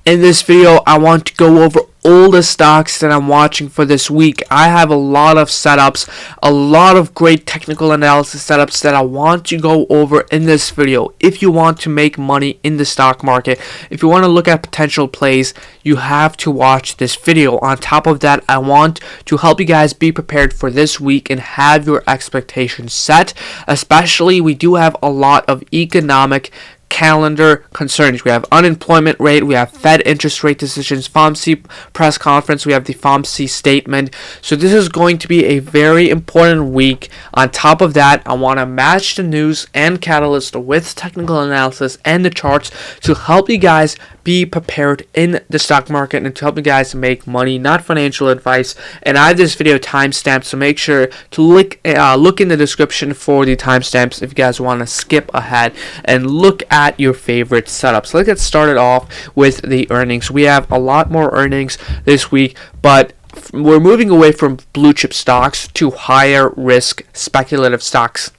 In this video, I want to go over all the stocks that I'm watching for this week. I have a lot of setups, a lot of great technical analysis setups that I want to go over in this video. If you want to make money in the stock market, if you want to look at potential plays, you have to watch this video. On top of that, I want to help you guys be prepared for this week and have your expectations set. Especially, we do have a lot of economic calendar concerns. We have unemployment rate, we have Fed interest rate decisions, FOMC press conference, we have the FOMC statement. So this is going to be a very important week. On top of that, I want to match the news and catalyst with technical analysis and the charts to help you guys be prepared in the stock market and to help you guys make money, not financial advice. And I have this video timestamped, so make sure to look in the description for the timestamps if you guys want to skip ahead and look at your favorite setups. So let's get started off with the earnings. We have a lot more earnings this week, but we're moving away from blue chip stocks to higher risk speculative stocks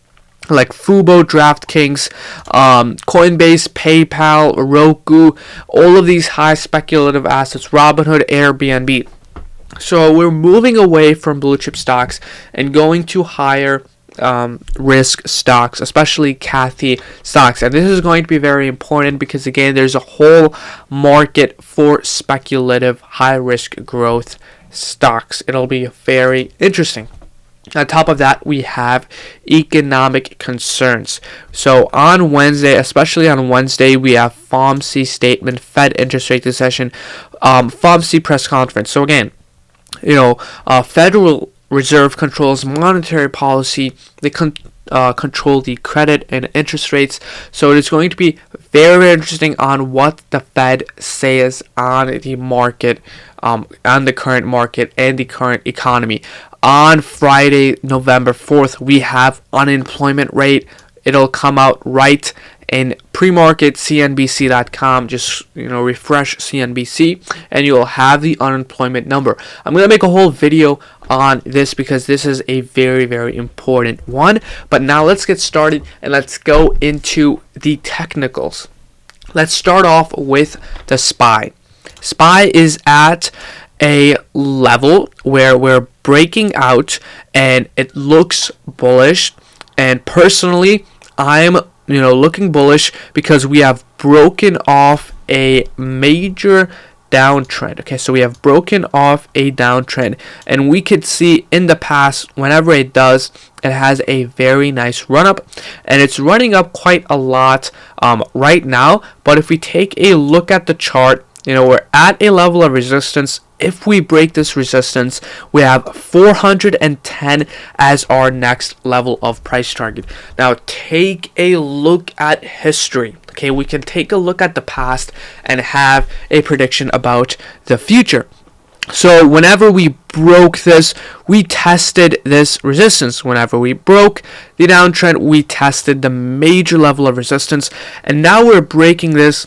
like Fubo, DraftKings, Coinbase, PayPal, Roku, all of these high speculative assets, Robinhood, Airbnb. So we're moving away from blue chip stocks and going to higher risk stocks, especially Cathy stocks. And this is going to be very important because, again, there's a whole market for speculative high risk growth stocks. It'll be very interesting. On top of that, we have economic concerns. So on Wednesday, especially on Wednesday, we have FOMC statement, Fed interest rate decision, FOMC press conference. So again, Federal Reserve controls monetary policy. They control the credit and interest rates. So it is going to be very interesting on what the Fed says on the market, on the current market and the current economy. On Friday, November 4th, we have unemployment rate. It'll come out right in pre-market CNBC.com. Just refresh CNBC and you'll have the unemployment number. I'm going to make a whole video on this because this is a very, very important one. But now let's get started and let's go into the technicals. Let's start off with the SPY. SPY is at a level where we're breaking out and it looks bullish, and personally I'm looking bullish because we have broken off a major downtrend. Okay, so we have broken off a downtrend, and we could see in the past whenever it does, it has a very nice run up, and it's running up quite a lot right now. But if we take a look at the chart, we're at a level of resistance. If we break this resistance, we have 410 as our next level of price target. Now take a look at history. Okay, we can take a look at the past and have a prediction about the future. So whenever we broke this, we tested this resistance. Whenever we broke the downtrend, we tested the major level of resistance, and now we're breaking this.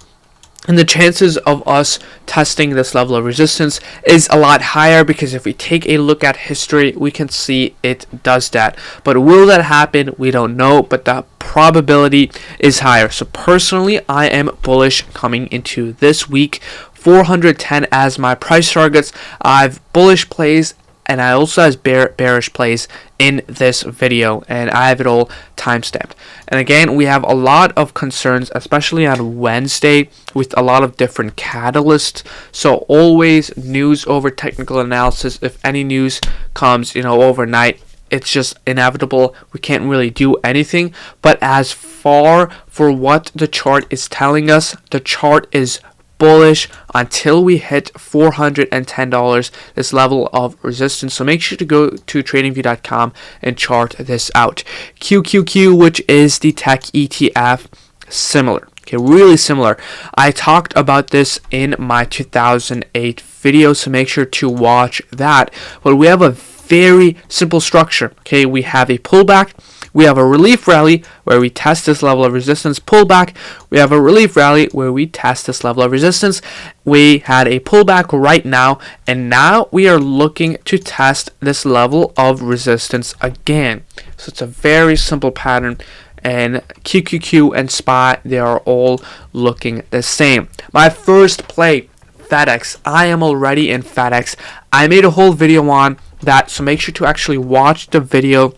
And the chances of us testing this level of resistance is a lot higher because if we take a look at history, we can see it does that. But will that happen? We don't know, but the probability is higher. So personally, I am bullish coming into this week. 410 as my price targets. I have bullish plays, and I also have bearish plays in this video, and I have it all timestamped. And again, we have a lot of concerns, especially on Wednesday, with a lot of different catalysts. So always news over technical analysis. If any news comes, overnight, it's just inevitable. We can't really do anything. But as far for what the chart is telling us, the chart is bullish until we hit $410, this level of resistance. So make sure to go to tradingview.com and chart this out. QQQ, which is the tech ETF, similar. Okay, really similar. I talked about this in my 2008 video, so make sure to watch that. But we have a very simple structure. Okay, we have a pullback. We have a relief rally where we test this level of resistance, pullback. We have a relief rally where we test this level of resistance. We had a pullback right now, and now we are looking to test this level of resistance again. So it's a very simple pattern, and QQQ and SPY, they are all looking the same. My first play FedEx. I am already in FedEx. I made a whole video on that, so make sure to actually watch the video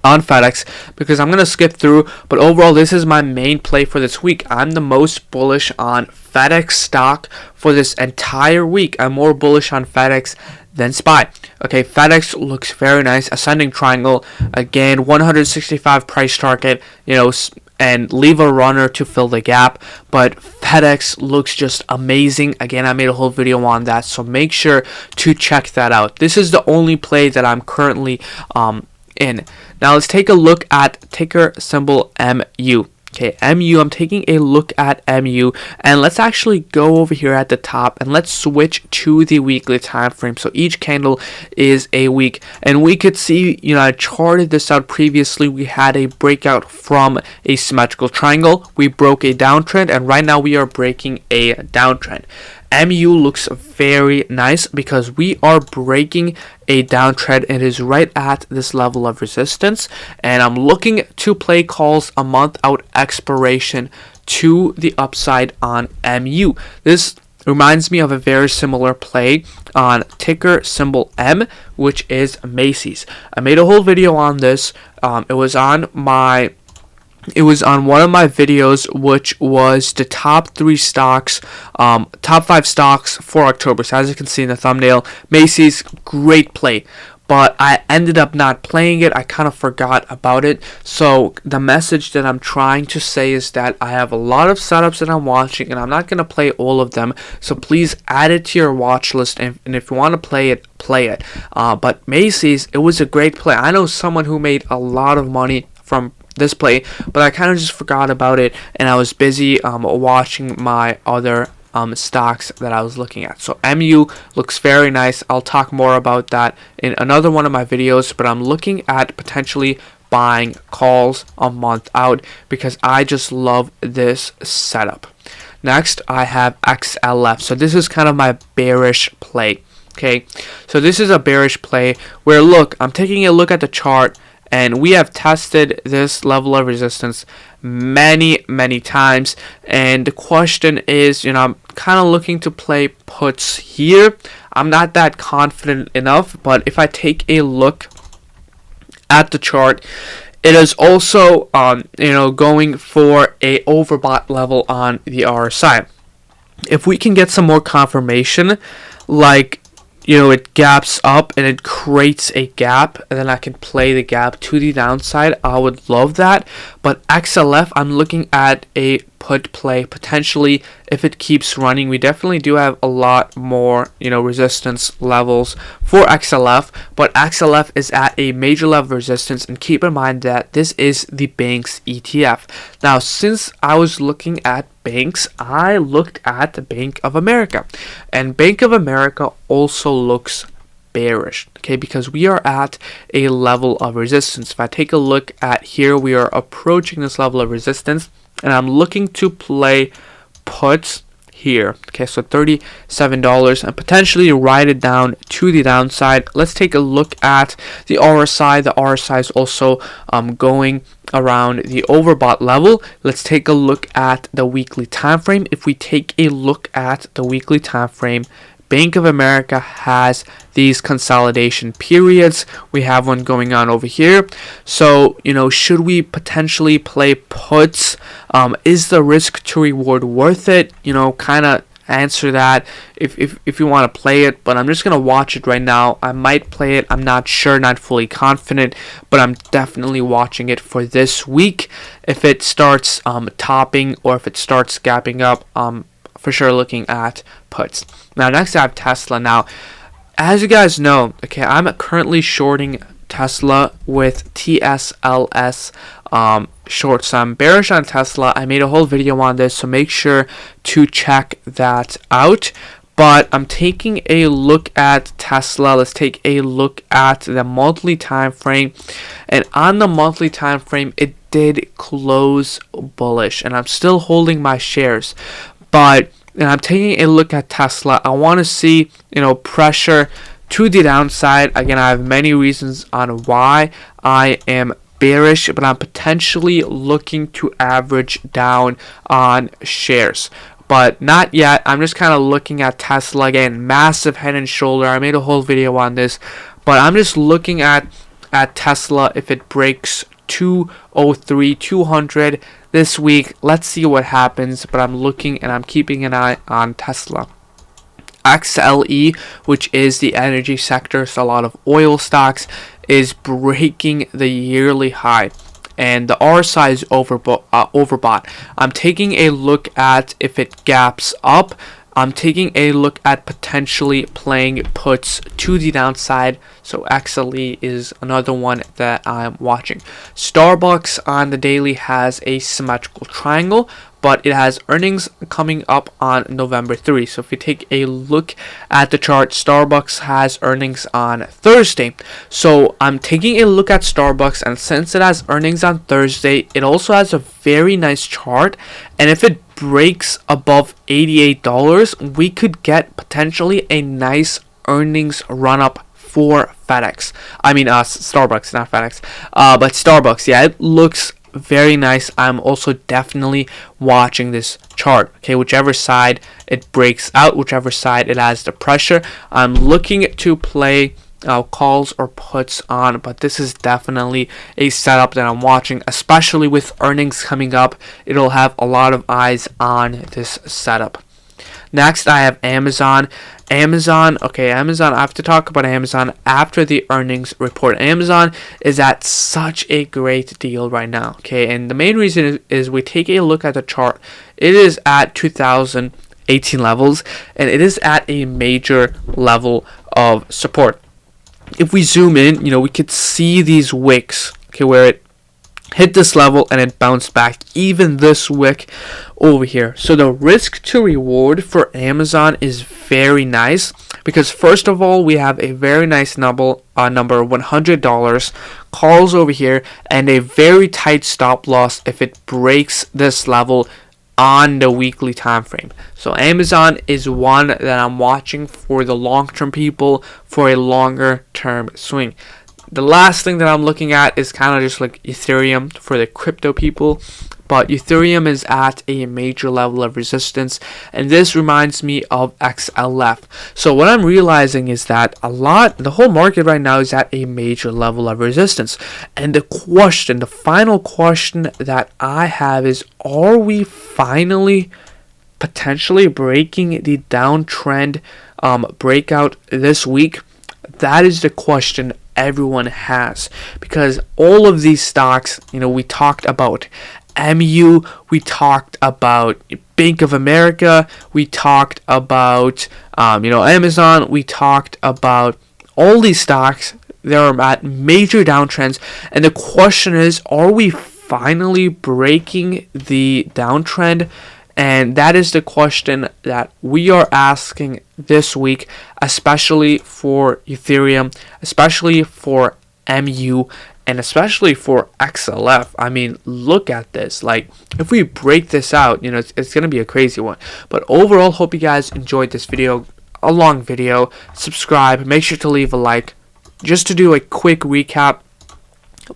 on FedEx because I'm going to skip through, but overall this is my main play for this week. I'm the most bullish on FedEx stock for this entire week. I'm more bullish on FedEx than SPY. Okay, FedEx looks very nice. Ascending triangle again, 165 price target, and leave a runner to fill the gap, but FedEx looks just amazing. Again, I made a whole video on that, so make sure to check that out. This is the only play that I'm currently in. Now let's take a look at ticker symbol MU. Okay, MU, I'm taking a look at MU, and let's actually go over here at the top and let's switch to the weekly time frame. So each candle is a week, and we could see, I charted this out previously. We had a breakout from a symmetrical triangle. We broke a downtrend, and right now we are breaking a downtrend. MU looks very nice because we are breaking a downtrend. It is right at this level of resistance, and I'm looking to play calls a month out expiration to the upside on MU. This reminds me of a very similar play on ticker symbol M, which is Macy's. I made a whole video on this. It was on one of my videos, which was the top 5 stocks for October. So as you can see in the thumbnail, Macy's, great play, but I ended up not playing it. I kind of forgot about it. So the message that I'm trying to say is that I have a lot of setups that I'm watching, and I'm not going to play all of them. So please add it to your watch list, and if you want to play it, play it. But Macy's, it was a great play. I know someone who made a lot of money from this play, but I kind of just forgot about it, and I was busy watching my other stocks that I was looking at. So MU looks very nice. I'll talk more about that in another one of my videos, but I'm looking at potentially buying calls a month out because I just love this setup. Next, I have XLF. So this is kind of my bearish play. Okay, so this is a bearish play where, look, I'm taking a look at the chart, and we have tested this level of resistance many times. And the question is, I'm kind of looking to play puts here. I'm not that confident enough, but if I take a look at the chart, it is also, going for a overbought level on the RSI. If we can get some more confirmation, like, it gaps up and it creates a gap, and then I can play the gap to the downside, I would love that. But XLF, I'm looking at a put play potentially if it keeps running. We definitely do have a lot more, resistance levels for XLF, but XLF is at a major level of resistance, and keep in mind that this is the banks ETF. Now, since I was looking at banks, I looked at the Bank of America, and Bank of America also looks bearish, okay, because we are at a level of resistance. If I take a look at here, we are approaching this level of resistance, and I'm looking to play puts here. Okay, so $37 and potentially ride it down to the downside. Let's take a look at the RSI. The RSI is also going around the overbought level. Let's take a look at the weekly time frame. If we take a look at the weekly time frame, Bank of America has these consolidation periods. We have one going on over here. So, should we potentially play puts? Is the risk to reward worth it? Kind of answer that if you want to play it, but I'm just going to watch it right now. I might play it. I'm not sure, not fully confident, but I'm definitely watching it for this week. If it starts topping or if it starts gapping up, for sure looking at puts. Now, next I have Tesla. Now, as you guys know, okay, I'm currently shorting Tesla with TSLA short. So I'm bearish on Tesla. I made a whole video on this, so make sure to check that out. But I'm taking a look at Tesla. Let's take a look at the monthly time frame, and on the monthly time frame, it did close bullish, and I'm still holding my shares. But I'm taking a look at Tesla. I want to see, pressure to the downside. Again, I have many reasons on why I am bearish, but I'm potentially looking to average down on shares. but not yet. I'm just kind of looking at Tesla again. Massive head and shoulder. I made a whole video on this, but I'm just looking at Tesla. If it breaks 203, 200 this week, let's see what happens. But I'm looking and I'm keeping an eye on Tesla. XLE, which is the energy sector, so a lot of oil stocks, is breaking the yearly high, and the RSI is overbought. I'm taking a look at if it gaps up. I'm taking a look at potentially playing puts to the downside. So XLE is another one that I'm watching. SBUX on the daily has a symmetrical triangle, but it has earnings coming up on November 3. So if you take a look at the chart, SBUX has earnings on Thursday. So I'm taking a look at SBUX, and since it has earnings on Thursday, it also has a very nice chart. And if it breaks above $88, we could get potentially a nice earnings run up for FedEx. I mean, Starbucks, not FedEx. But Starbucks, yeah, it looks very nice. I'm also definitely watching this chart. Okay, whichever side it breaks out, whichever side it has the pressure, I'm looking to play calls or puts on, but this is definitely a setup that I'm watching, especially with earnings coming up. It'll have a lot of eyes on this setup. Next, I have Amazon. Okay, Amazon, I have to talk about Amazon after the earnings report. Amazon is at such a great deal right now, okay? And the main reason is we take a look at the chart. It is at 2018 levels, and it is at a major level of support. If we zoom in, we could see these wicks, okay, where it hit this level and it bounced back, even this wick over here. So the risk to reward for Amazon is very nice, because first of all, we have a very nice number $100 calls over here, and a very tight stop loss if it breaks this level on the weekly time frame. So Amazon is one that I'm watching for the long-term people, for a longer term swing. The last thing that I'm looking at is kind of just like Ethereum for the crypto people, but Ethereum is at a major level of resistance, and this reminds me of XLF. So what I'm realizing is that the whole market right now is at a major level of resistance, and the final question that I have is, are we finally potentially breaking the downtrend breakout this week? That is the question everyone has, because all of these stocks, we talked about MU, we talked about Bank of America, we talked about Amazon, we talked about all these stocks. They're at major downtrends, and the question is, are we finally breaking the downtrend? And that is the question that we are asking this week, especially for Ethereum, especially for MU, and especially for XLF. I mean, look at this. Like, if we break this out, it's going to be a crazy one. But overall, hope you guys enjoyed this video. A long video. Subscribe. Make sure to leave a like. Just to do a quick recap,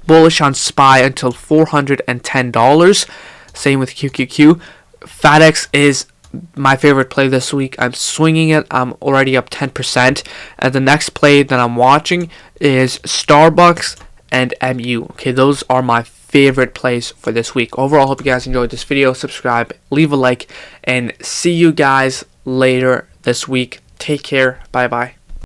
bullish on SPY until $410. Same with QQQ. FedEx is my favorite play this week. I'm swinging it. I'm already up 10%. And the next play that I'm watching is Starbucks and MU. Okay, those are my favorite plays for this week. Overall, hope you guys enjoyed this video. Subscribe, leave a like, and see you guys later this week. Take care. Bye-bye.